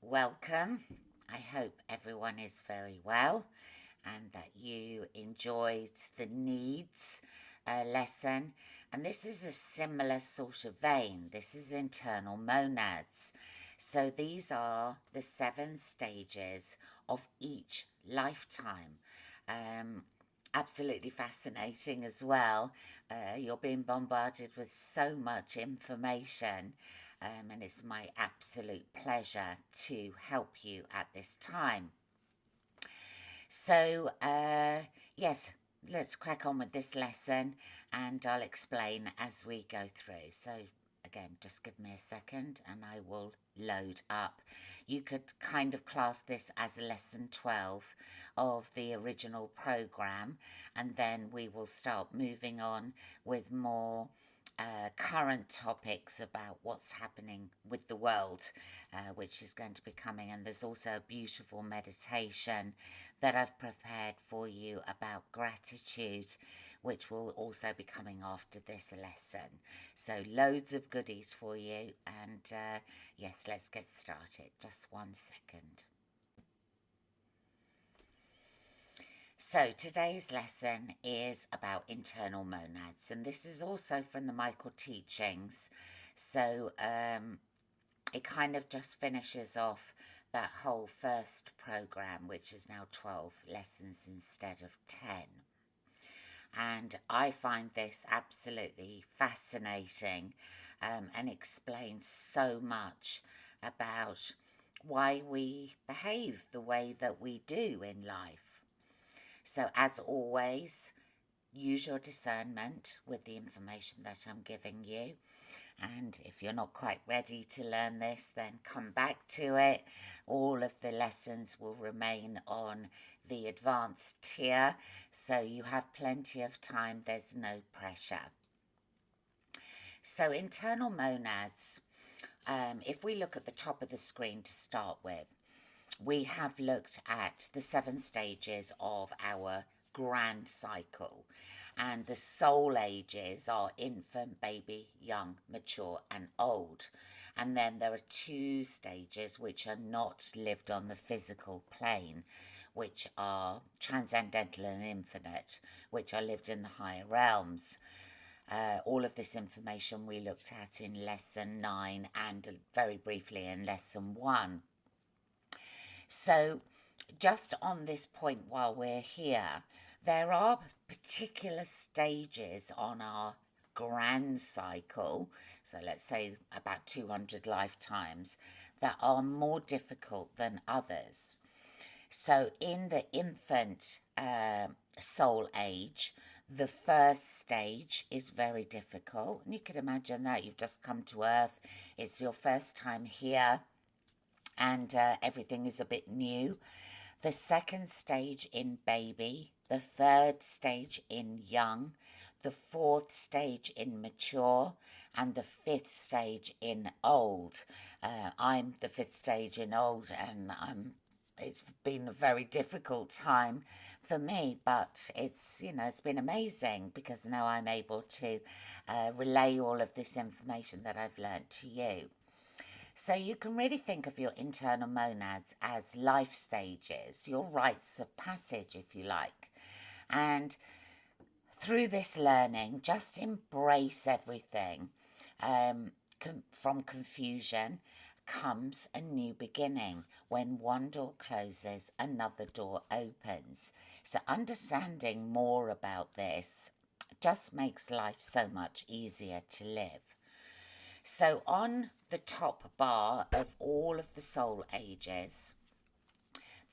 welcome. I hope everyone is very well and that you enjoyed the needs lesson. And this is a similar sort of vein. This is internal monads. So these are the 7 stages of each lifetime. Um, Absolutely fascinating as well. You're being bombarded with so much information, and it's my absolute pleasure to help you at this time. So, yes, let's crack on with this lesson and I'll explain as we go through. So, again, just give me a second and I will load up. You could kind of class this as lesson 12 of the original program, and then we will start moving on with more current topics about what's happening with the world, which is going to be coming. And there's also a beautiful meditation that I've prepared for you about gratitude, which will also be coming after this lesson. So, loads of goodies for you. And yes, let's get started. Just 1 second. So, today's lesson is about internal monads, and this is also from the Michael teachings. So, it kind of just finishes off that whole first program, which is now 12 lessons instead of 10. And I find this absolutely fascinating, and explains so much about why we behave the way that we do in life. So, as always, use your discernment with the information that I'm giving you. And if you're not quite ready to learn this, then come back to it. All of the lessons will remain on the advanced tier, so you have plenty of time. There's no pressure. So, internal monads, if we look at the top of the screen to start with, we have looked at the 7 stages of our grand cycle. And the soul ages are infant, baby, young, mature, and old. And then there are 2 stages which are not lived on the physical plane, which are transcendental and infinite, which are lived in the higher realms. All of this information we looked at in lesson 9 and very briefly in lesson 1. So, just on this point while we're here, there are particular stages on our grand cycle, so let's say about 200 lifetimes, that are more difficult than others. So, in the infant soul age, the first stage is very difficult. And you can imagine that you've just come to Earth, it's your first time here, and everything is a bit new. The second stage in baby, the third stage in young, the fourth stage in mature, and the fifth stage in old. I'm the fifth stage in old, and it's been a very difficult time for me, but it's been amazing because now I'm able to relay all of this information that I've learned to you. So you can really think of your internal monads as life stages, your rites of passage, if you like. And through this learning, just embrace everything. From confusion comes a new beginning. When one door closes, another door opens. So understanding more about this just makes life so much easier to live. So, on the top bar of all of the soul ages,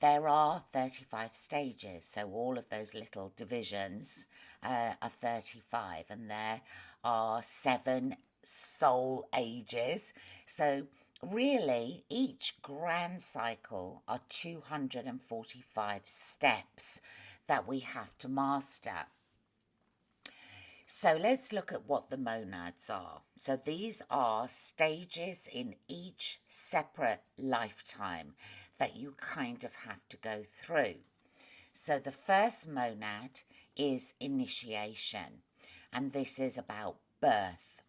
there are 35 stages. So, all of those little divisions are 35, and there are 7 soul ages. So, really, each grand cycle are 245 steps that we have to master. So let's look at what the monads are. So these are stages in each separate lifetime that you kind of have to go through. So the first monad is initiation, and this is about birth.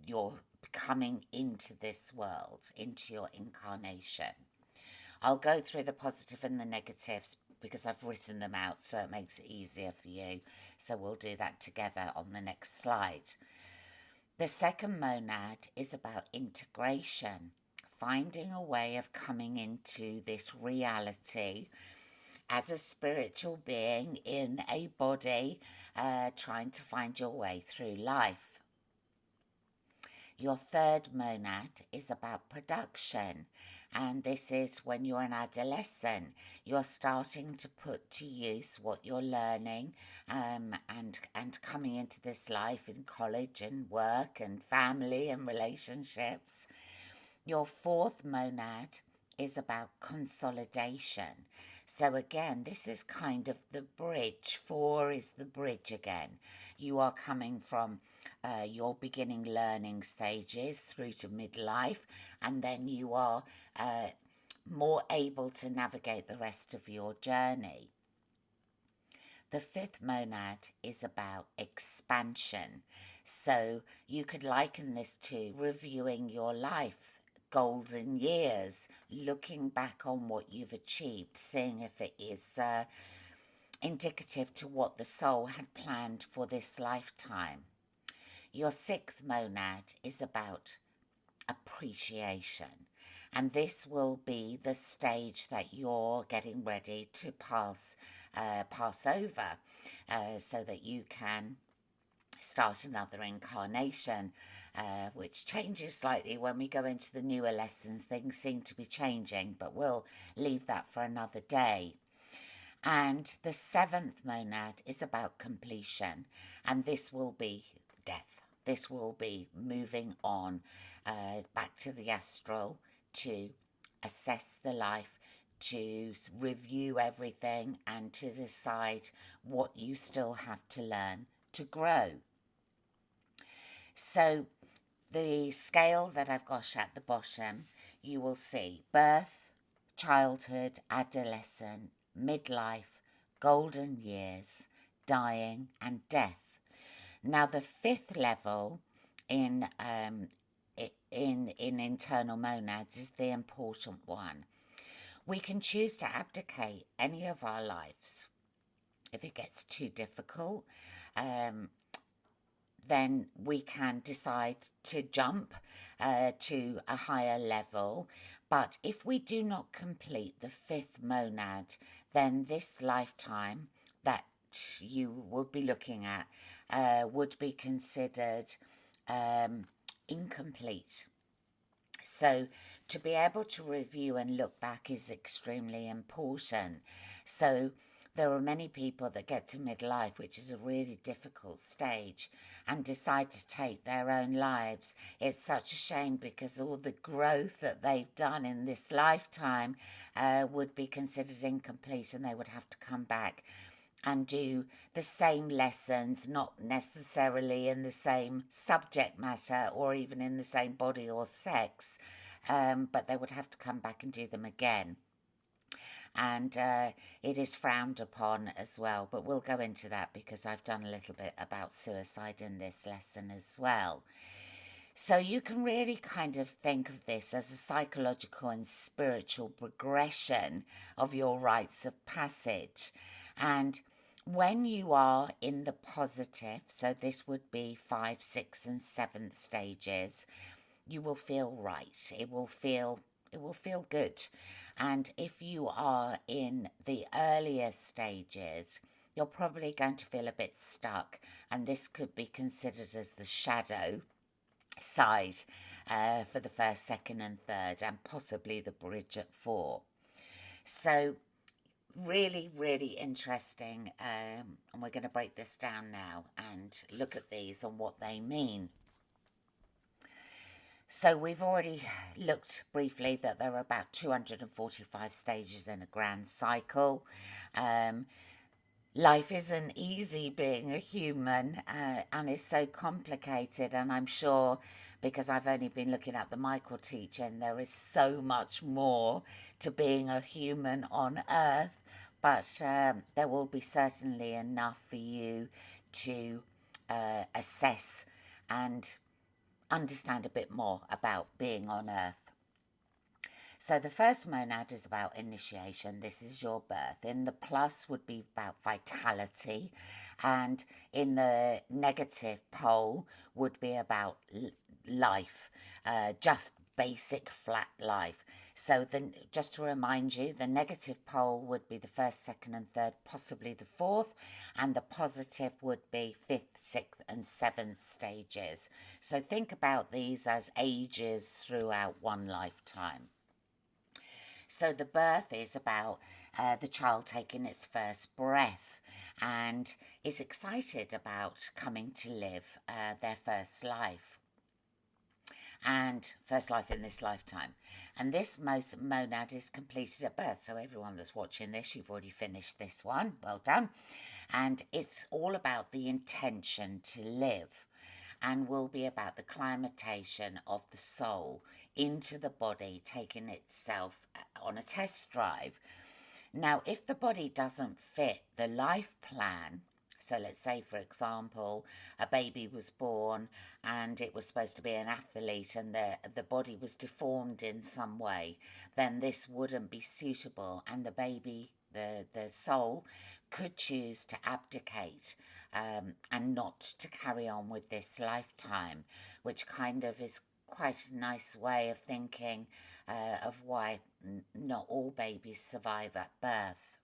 You're coming into this world, into your incarnation. I'll go through the positive and the negatives because I've written them out so it makes it easier for you. So we'll do that together on the next slide. The second monad is about integration, finding a way of coming into this reality as a spiritual being in a body, trying to find your way through life. Your third monad is about production, and this is when you're an adolescent. You're starting to put to use what you're learning, and coming into this life in college and work and family and relationships. Your fourth monad is about consolidation. So again, this is kind of the bridge. Four is the bridge again. You are coming from your beginning learning stages through to midlife, and then you are more able to navigate the rest of your journey. The fifth monad is about expansion. So you could liken this to reviewing your life, golden years, looking back on what you've achieved, seeing if it is indicative to what the soul had planned for this lifetime. Your sixth monad is about appreciation, and this will be the stage that you're getting ready to pass over, so that you can start another incarnation, which changes slightly when we go into the newer lessons. Things seem to be changing, but we'll leave that for another day. And the seventh monad is about completion, and this will be death. This will be moving on back to the astral to assess the life, to review everything, and to decide what you still have to learn to grow. So the scale that I've got at the bottom, you will see birth, childhood, adolescent, midlife, golden years, dying, and death. Now the fifth level in internal monads is the important one. We can choose to abdicate any of our lives. If it gets too difficult, then we can decide to jump to a higher level. But if we do not complete the fifth monad, then this lifetime that you would be looking at would be considered incomplete. So to be able to review and look back is extremely important. So there are many people that get to midlife, which is a really difficult stage, and decide to take their own lives. It's such a shame because all the growth that they've done in this lifetime would be considered incomplete, and they would have to come back and do the same lessons, not necessarily in the same subject matter or even in the same body or sex, but they would have to come back and do them again. And it is frowned upon as well, but we'll go into that because I've done a little bit about suicide in this lesson as well. So you can really kind of think of this as a psychological and spiritual progression of your rites of passage. And when you are in the positive, so this would be 5, 6, and 7th stages, you will feel right. It will feel good. And if you are in the earlier stages, you're probably going to feel a bit stuck, and this could be considered as the shadow side for the first, second, and third, and possibly the bridge at 4. So really, really interesting, and we're going to break this down now and look at these and what they mean. So we've already looked briefly that there are about 245 stages in a grand cycle. Life isn't easy being a human, and is so complicated, and I'm sure because I've only been looking at the Michael teaching, there is so much more to being a human on earth, but there will be certainly enough for you to assess and understand a bit more about being on earth. So the first monad is about initiation. This is your birth. In the plus would be about vitality, and in the negative pole would be about life, just basic flat life. So then, just to remind you, the negative pole would be the first, second, and third, possibly the fourth, and the positive would be fifth, sixth, and seventh stages. So think about these as ages throughout one lifetime. So the birth is about the child taking its first breath and is excited about coming to live their first life and first life in this lifetime. And this most monad is completed at birth. So everyone that's watching this, you've already finished this one. Well done. And it's all about the intention to live, and will be about the climatation of the soul into the body, taking itself on a test drive. Now, if the body doesn't fit the life plan, so let's say, for example, a baby was born and it was supposed to be an athlete and the body was deformed in some way, then this wouldn't be suitable, and the baby, the soul, could choose to abdicate and not to carry on with this lifetime, which kind of is quite a nice way of thinking of why not all babies survive at birth.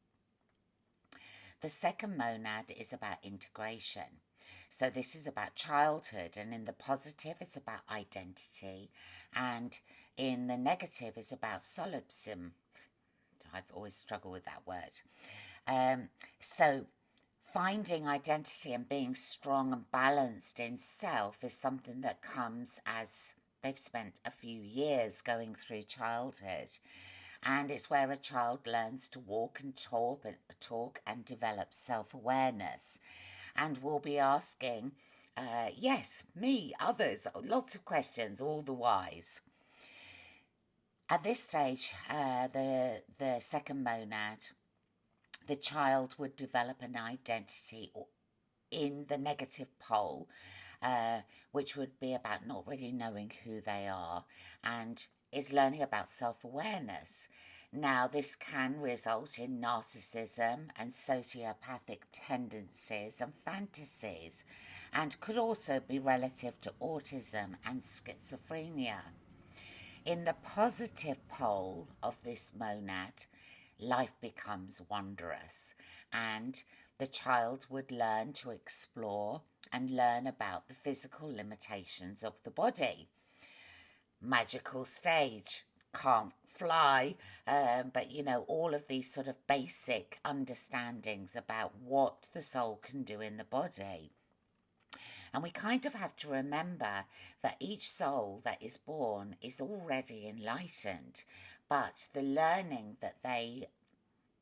The second monad is about integration. So this is about childhood, and in the positive it's about identity, and in the negative it's about solipsism. I've always struggled with that word. So finding identity and being strong and balanced in self is something that comes as they've spent a few years going through childhood. And it's where a child learns to walk and talk and develop self-awareness. And we'll be asking, yes, me, others, lots of questions, all the whys. At this stage, the second monad, the child would develop an identity in the negative pole, which would be about not really knowing who they are, and is learning about self-awareness. Now, this can result in narcissism and sociopathic tendencies and fantasies, and could also be relative to autism and schizophrenia. In the positive pole of this monad, life becomes wondrous, and the child would learn to explore and learn about the physical limitations of the body. Magical stage, can't fly, but all of these sort of basic understandings about what the soul can do in the body. And we kind of have to remember that each soul that is born is already enlightened, but the learning that they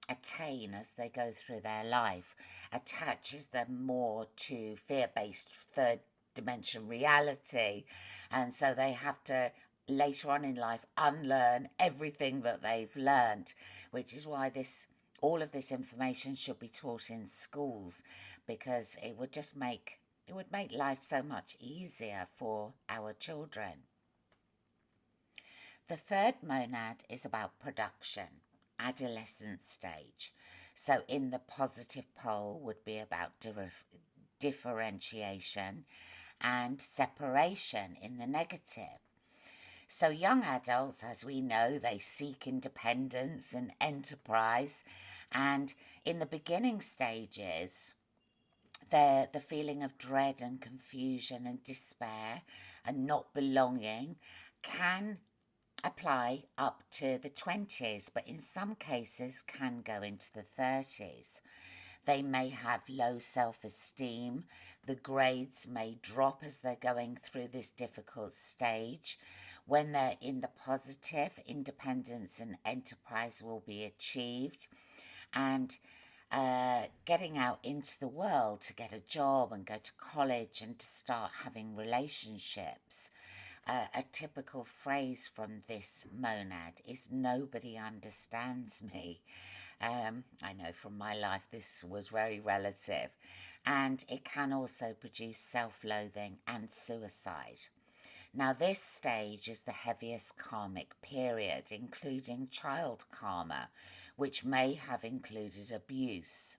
attain as they go through their life attaches them more to fear-based third dimension reality, and so they have to later on in life unlearn everything that they've learned, which is why all of this information should be taught in schools, because it would make life so much easier for our children. The third monad is about production, adolescent stage. So in the positive pole would be about differentiation, and separation in the negative. So young adults, as we know, they seek independence and enterprise, and in the beginning stages, the feeling of dread and confusion and despair and not belonging can apply up to the 20s, but in some cases can go into the 30s. They may have low self-esteem. The grades may drop as they're going through this difficult stage. When they're in the positive, independence and enterprise will be achieved. And getting out into the world to get a job and go to college and to start having relationships. A typical phrase from this monad is "nobody understands me." I know from my life this was very relative, and it can also produce self-loathing and suicide. Now, this stage is the heaviest karmic period, including child karma, which may have included abuse.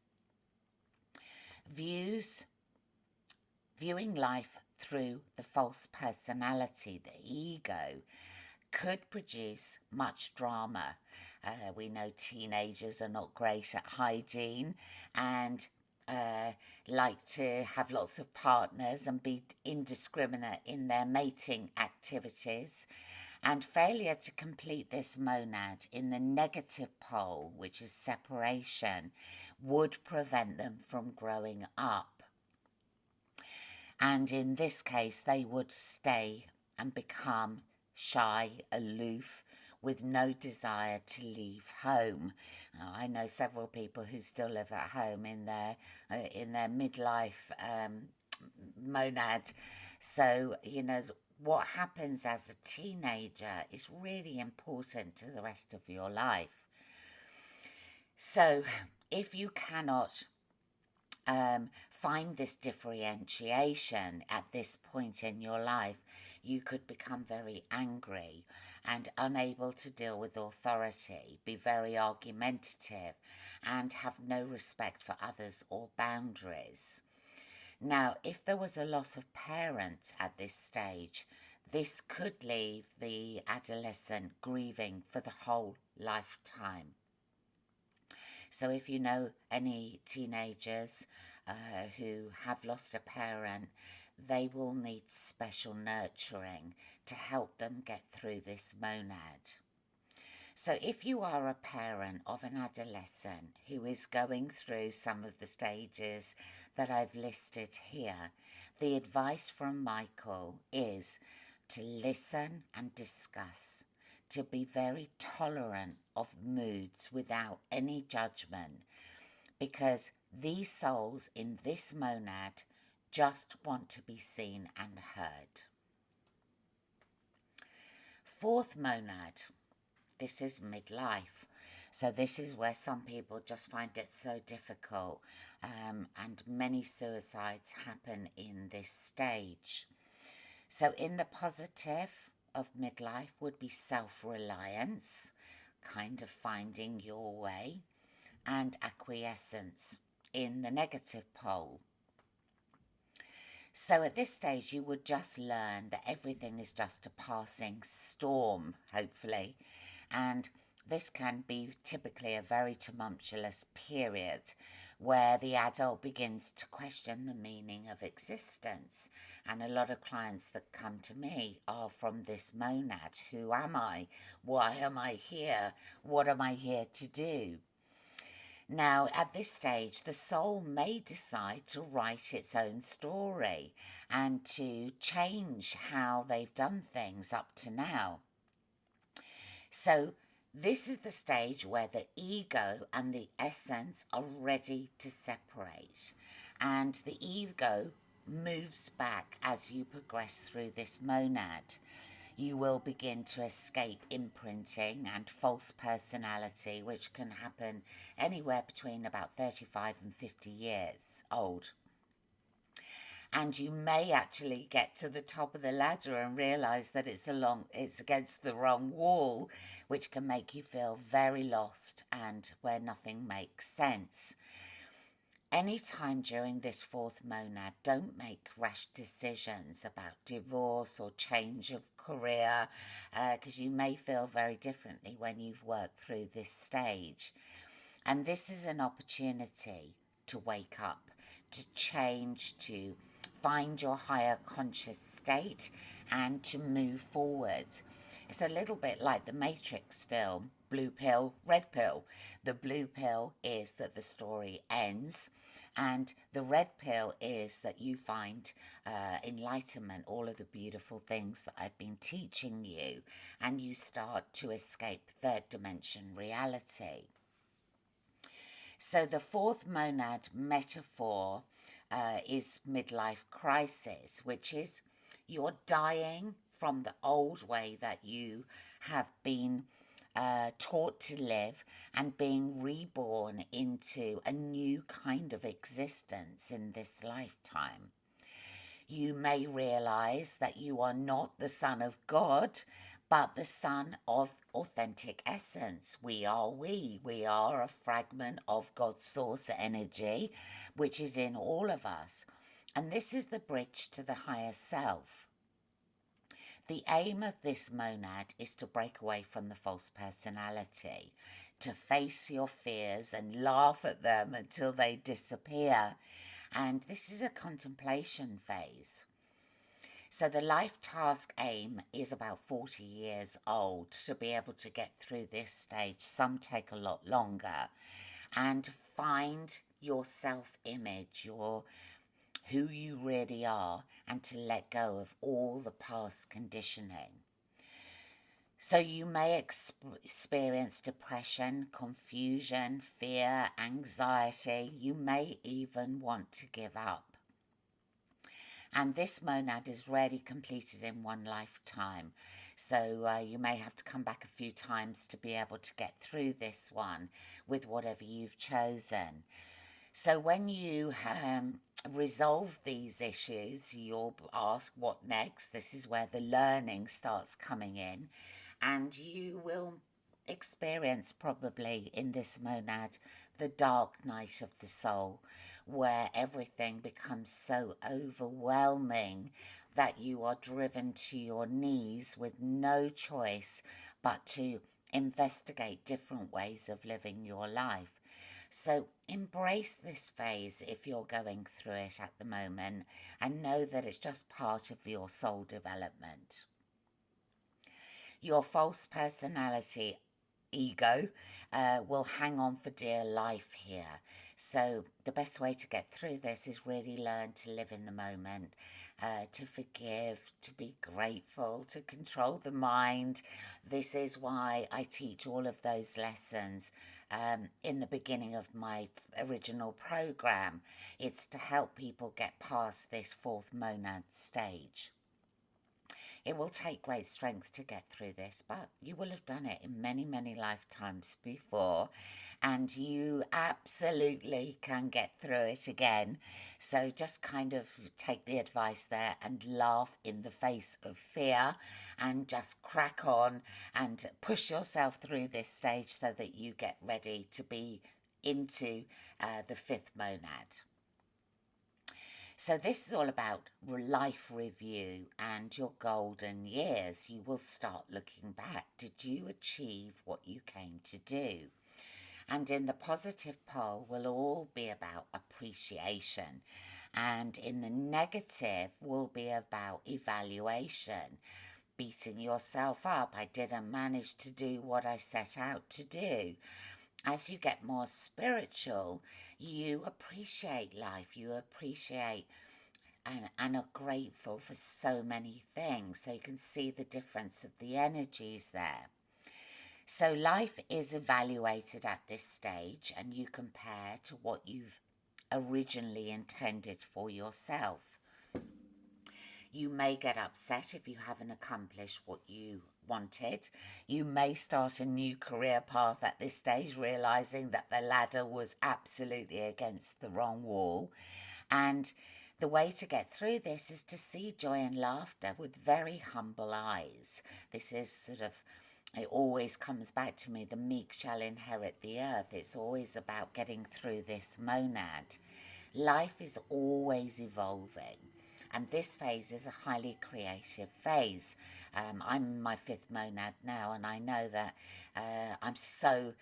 Viewing life through the false personality, the ego, could produce much drama. We know teenagers are not great at hygiene and like to have lots of partners and be indiscriminate in their mating activities. And failure to complete this monad in the negative pole, which is separation, would prevent them from growing up. And in this case, they would stay and become shy, aloof, with no desire to leave home. Now, I know several people who still live at home in their midlife monad. So, what happens as a teenager is really important to the rest of your life. So, if you cannot find this differentiation at this point in your life, you could become very angry and unable to deal with authority, be very argumentative, and have no respect for others or boundaries. Now, if there was a loss of parents at this stage, this could leave the adolescent grieving for the whole lifetime. So if you know any teenagers who have lost a parent, they will need special nurturing to help them get through this monad. So if you are a parent of an adolescent who is going through some of the stages that I've listed here, the advice from Michael is to listen and discuss, to be very tolerant of moods without any judgment, because these souls in this monad just want to be seen and heard. Fourth monad, this is midlife. So this is where some people just find it so difficult, and many suicides happen in this stage. So in the positive of midlife would be self-reliance, kind of finding your way, and acquiescence in the negative pole. So at this stage you would just learn that everything is just a passing storm, hopefully, and this can be typically a very tumultuous period where the adult begins to question the meaning of existence. And a lot of clients that come to me are from this monad. Who am I? Why am I here? What am I here to do? Now, at this stage, the soul may decide to write its own story and to change how they've done things up to now. So this is the stage where the ego and the essence are ready to separate, and the ego moves back as you progress through this monad. You will begin to escape imprinting and false personality, which can happen anywhere between about 35 and 50 years old. And you may actually get to the top of the ladder and realise that it's against the wrong wall, which can make you feel very lost and where nothing makes sense. Any time during this fourth monad, don't make rash decisions about divorce or change of career, because you may feel very differently when you've worked through this stage. And this is an opportunity to wake up, to change, to find your higher conscious state and to move forward. It's a little bit like the Matrix film, blue pill, red pill. The blue pill is that the story ends, and the red pill is that you find enlightenment, all of the beautiful things that I've been teaching you, and you start to escape third dimension reality. So the fourth monad metaphor is midlife crisis, which is you're dying from the old way that you have been taught to live and being reborn into a new kind of existence in this lifetime. You may realize that you are not the son of God, but the son of authentic essence. We are we. We are a fragment of God's source energy, which is in all of us. And this is the bridge to the higher self. The aim of this monad is to break away from the false personality, to face your fears and laugh at them until they disappear. And this is a contemplation phase. So the life task aim is about 40 years old to be able to get through this stage. Some take a lot longer. And find your self-image, your who you really are, and to let go of all the past conditioning. So you may experience depression, confusion, fear, anxiety. You may even want to give up. And this monad is rarely completed in one lifetime. So you may have to come back a few times to be able to get through this one with whatever you've chosen. So when you resolve these issues, you'll ask what next. This is where the learning starts coming in. And you will experience probably in this monad the dark night of the soul, where everything becomes so overwhelming that you are driven to your knees with no choice but to investigate different ways of living your life. So embrace this phase if you're going through it at the moment, and know that it's just part of your soul development. Your false personality ego will hang on for dear life here. So the best way to get through this is really learn to live in the moment, to forgive, to be grateful, to control the mind. This is why I teach all of those lessons in the beginning of my original program. It's to help people get past this fourth monad stage. It will take great strength to get through this, but you will have done it in many, many lifetimes before, and you absolutely can get through it again. So just kind of take the advice there and laugh in the face of fear, and just crack on and push yourself through this stage so that you get ready to be into the fifth monad. So this is all about life review and your golden years. You will start looking back. Did you achieve what you came to do? And in the positive pole will all be about appreciation. And in the negative will be about evaluation, beating yourself up. I didn't manage to do what I set out to do. As you get more spiritual, you appreciate life, you appreciate and are grateful for so many things. So you can see the difference of the energies there. So life is evaluated at this stage, and you compare to what you've originally intended for yourself. You may get upset if you haven't accomplished what you wanted. You may start a new career path at this stage, realizing that the ladder was absolutely against the wrong wall. And the way to get through this is to see joy and laughter with very humble eyes. This is sort of, it always comes back to me, the meek shall inherit the earth. It's always about getting through this monad. Life is always evolving. And this phase is a highly creative phase. I'm in my fifth monad now, and I know that I'm so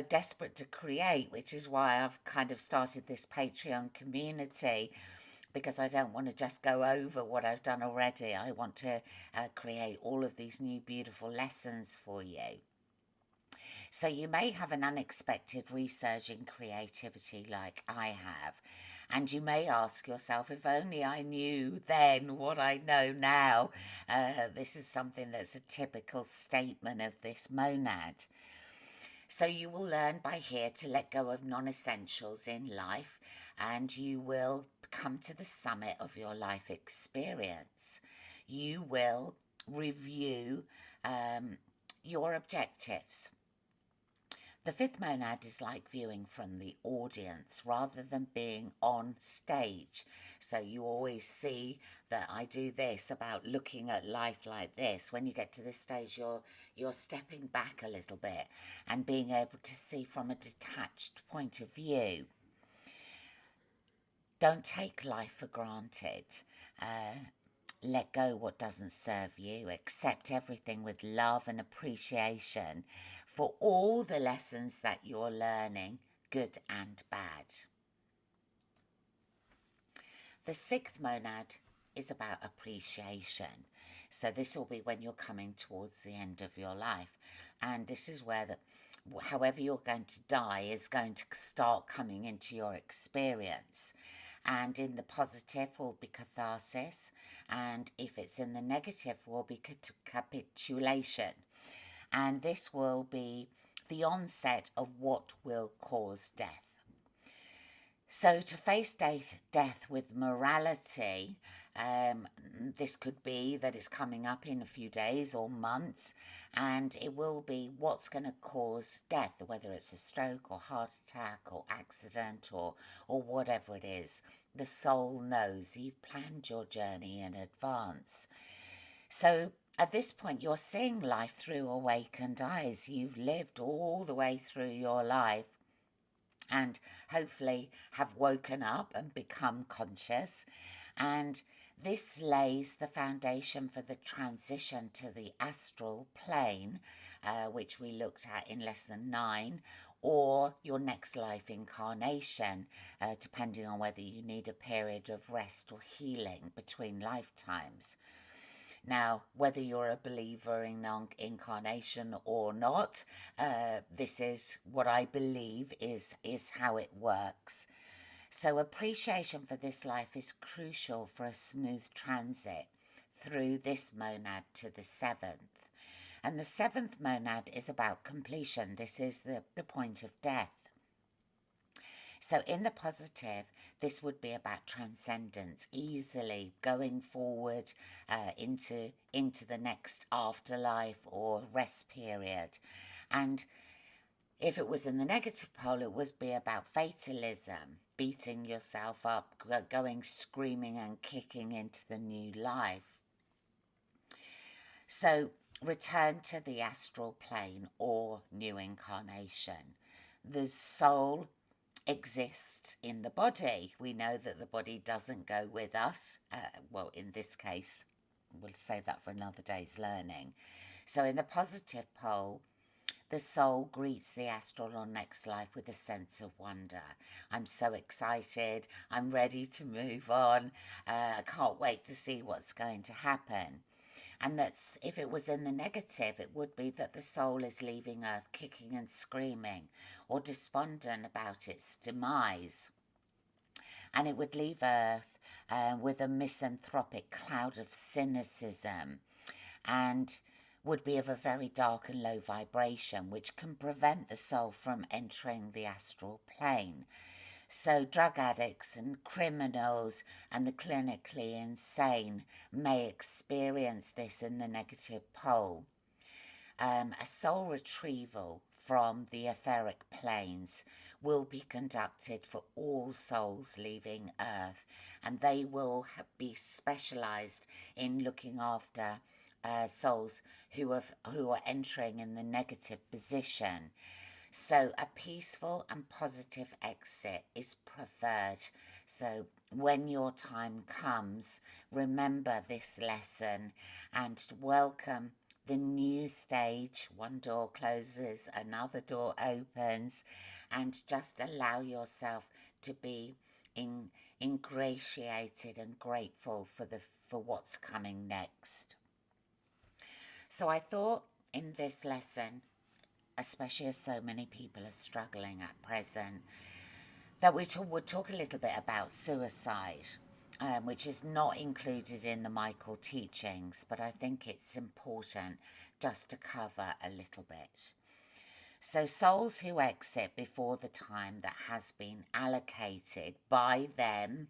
desperate to create, which is why I've kind of started this Patreon community, because I don't want to just go over what I've done already. I want to create all of these new beautiful lessons for you. So you may have an unexpected resurge in creativity like I have. And you may ask yourself, if only I knew then what I know now. This is something that's a typical statement of this monad. So you will learn by here to let go of non-essentials in life, and you will come to the summit of your life experience. You will review your objectives. The fifth monad is like viewing from the audience rather than being on stage. So you always see that I do this about looking at life like this. When you get to this stage, you're stepping back a little bit and being able to see from a detached point of view. Don't take life for granted. Let go what doesn't serve you. Accept everything with love and appreciation for all the lessons that you're learning, good and bad. The sixth monad is about appreciation. So this will be when you're coming towards the end of your life. And this is where however you're going to die is going to start coming into your experience. And in the positive will be catharsis, and if it's in the negative will be capitulation. And this will be the onset of what will cause death. So to face death with morality, this could be that it's coming up in a few days or months, and it will be what's going to cause death, whether it's a stroke or heart attack or accident or whatever it is. The soul knows you've planned your journey in advance. So at this point, you're seeing life through awakened eyes. You've lived all the way through your life and hopefully have woken up and become conscious. And this lays the foundation for the transition to the astral plane, which we looked at in lesson 9, or your next life incarnation, depending on whether you need a period of rest or healing between lifetimes. Now, whether you're a believer in incarnation or not, this is what I believe is how it works. So appreciation for this life is crucial for a smooth transit through this monad to the seventh. And the seventh monad is about completion. This is the point of death. So in the positive, this would be about transcendence, easily going forward into the next afterlife or rest period. And if it was in the negative pole, it would be about fatalism, beating yourself up, going screaming and kicking into the new life. So return to the astral plane or new incarnation. The soul exists in the body. We know that the body doesn't go with us. Well, in this case, we'll save that for another day's learning. So in the positive pole, the soul greets the astral or next life with a sense of wonder. I'm so excited. I'm ready to move on. I can't wait to see what's going to happen. And that's, if it was in the negative, it would be that the soul is leaving Earth kicking and screaming or despondent about its demise. And it would leave Earth with a misanthropic cloud of cynicism and would be of a very dark and low vibration, which can prevent the soul from entering the astral plane. So drug addicts and criminals and the clinically insane may experience this in the negative pole. A soul retrieval from the etheric planes will be conducted for all souls leaving Earth, and they will be specialised in looking after souls who are entering in the negative position. So a peaceful and positive exit is preferred. So when your time comes, remember this lesson and welcome the new stage. One door closes, another door opens, and just allow yourself to be ingratiated and grateful for what's coming next. So I thought in this lesson, especially as so many people are struggling at present, that we would talk a little bit about suicide, which is not included in the Michael teachings, but I think it's important just to cover a little bit. So souls who exit before the time that has been allocated by them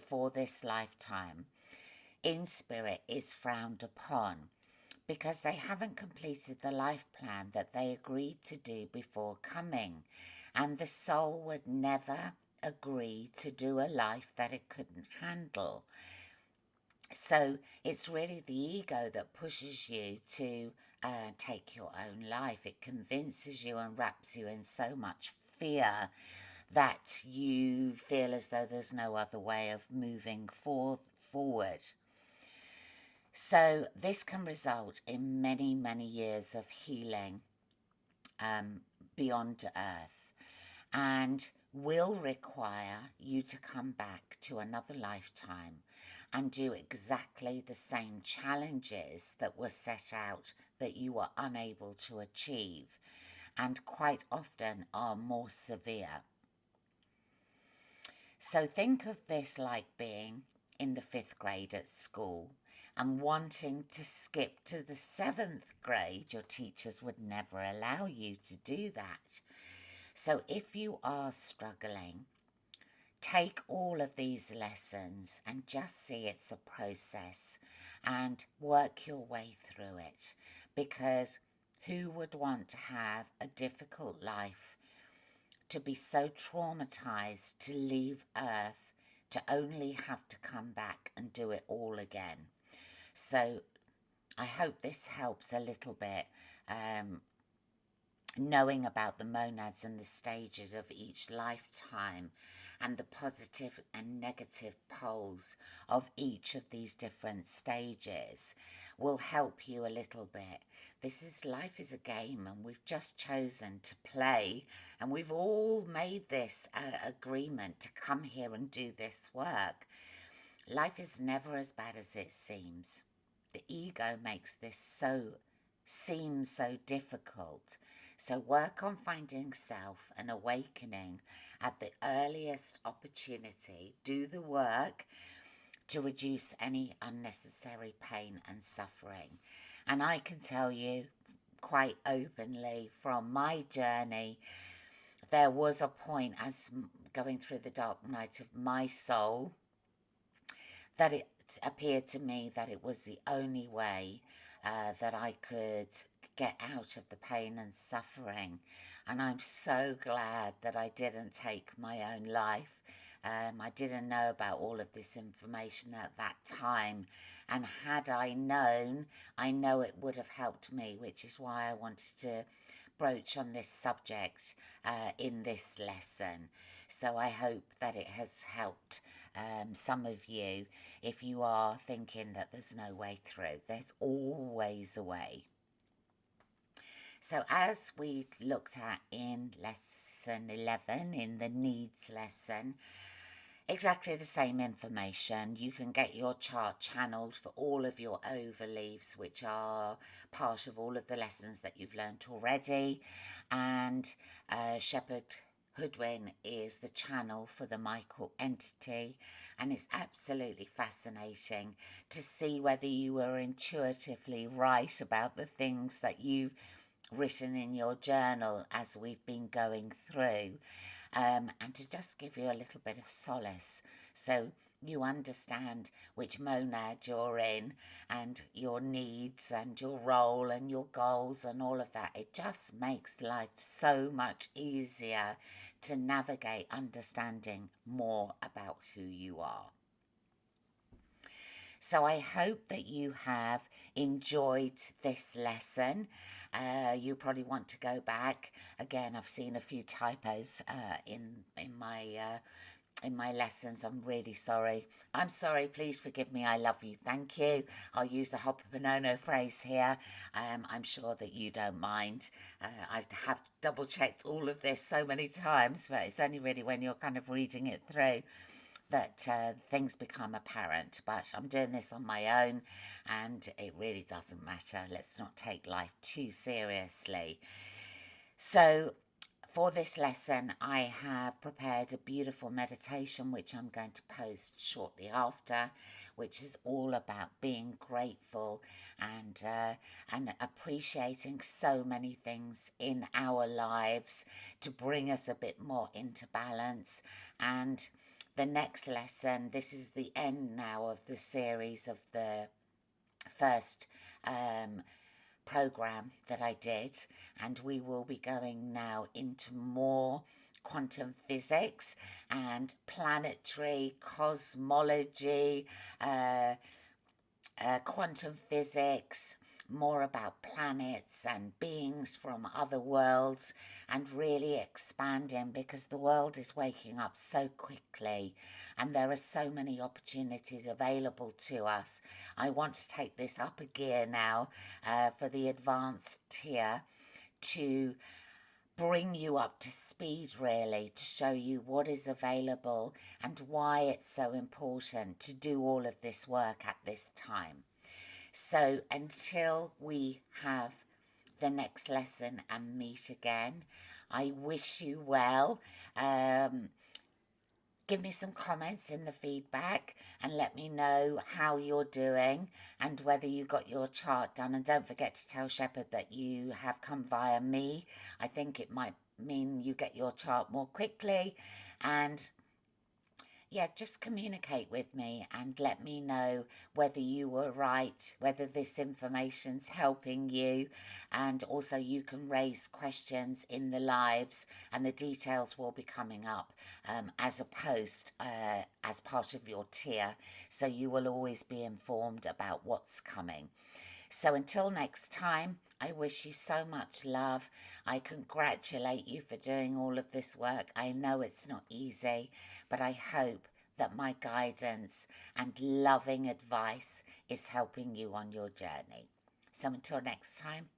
for this lifetime in spirit is frowned upon. because they haven't completed the life plan that they agreed to do before coming. And the soul would never agree to do a life that it couldn't handle. So it's really the ego that pushes you to take your own life. It convinces you and wraps you in so much fear that you feel as though there's no other way of moving forward. So this can result in many, many years of healing beyond Earth, and will require you to come back to another lifetime and do exactly the same challenges that were set out that you were unable to achieve, and quite often are more severe. So think of this like being in the 5th grade at school and wanting to skip to the 7th grade. Your teachers would never allow you to do that. So if you are struggling, take all of these lessons and just see it's a process and work your way through it, because who would want to have a difficult life, to be so traumatized to leave Earth, to only have to come back and do it all again? So I hope this helps a little bit, knowing about the monads and the stages of each lifetime and the positive and negative poles of each of these different stages will help you a little bit. Life is a game, and we've just chosen to play, and we've all made this agreement to come here and do this work. Life is never as bad as it seems. The ego makes this seem so difficult. So work on finding self and awakening at the earliest opportunity. Do the work to reduce any unnecessary pain and suffering. And I can tell you quite openly from my journey, there was a point as going through the dark night of my soul that it appeared to me that it was the only way that I could get out of the pain and suffering. And I'm so glad that I didn't take my own life. I didn't know about all of this information at that time. And had I known, I know it would have helped me, which is why I wanted to broach on this subject in this lesson. So I hope that it has helped some of you. If you are thinking that there's no way through, there's always a way. So as we looked at in lesson 11, in the needs lesson, exactly the same information. You can get your chart channeled for all of your overleaves, which are part of all of the lessons that you've learnt already. And Shepherd Hoodwin is the channel for the Michael entity. And it's absolutely fascinating to see whether you were intuitively right about the things that you've written in your journal as we've been going through, and to just give you a little bit of solace so you understand which monad you're in and your needs and your role and your goals and all of that. It just makes life so much easier to navigate, understanding more about who you are. So I hope that you have enjoyed this lesson. You probably want to go back. Again, I've seen a few typos in my lessons. I'm really sorry. I'm sorry. Please forgive me. I love you. Thank you. I'll use the Hoponopono phrase here. I'm sure that you don't mind. I have double checked all of this so many times, but it's only really when you're kind of reading it through that things become apparent. But I'm doing this on my own, and it really doesn't matter. Let's not take life too seriously. So for this lesson, I have prepared a beautiful meditation which I'm going to post shortly after, which is all about being grateful and appreciating so many things in our lives to bring us a bit more into balance. And the next lesson, this is the end now of the series of the first program that I did, and we will be going now into more quantum physics and planetary cosmology, quantum physics, more about planets and beings from other worlds, and really expanding, because the world is waking up so quickly and there are so many opportunities available to us. I want to take this up a gear now for the advanced tier, to bring you up to speed, really, to show you what is available and why it's so important to do all of this work at this time. So until we have the next lesson and meet again, I wish you well. Give me some comments in the feedback and let me know how you're doing and whether you got your chart done. And don't forget to tell Shepherd that you have come via me. I think it might mean you get your chart more quickly. And yeah, just communicate with me and let me know whether you were right, whether this information's helping you, and also you can raise questions in the lives, and the details will be coming up as a post as part of your tier, so you will always be informed about what's coming. So until next time, I wish you so much love. I congratulate you for doing all of this work. I know it's not easy, but I hope that my guidance and loving advice is helping you on your journey. So until next time,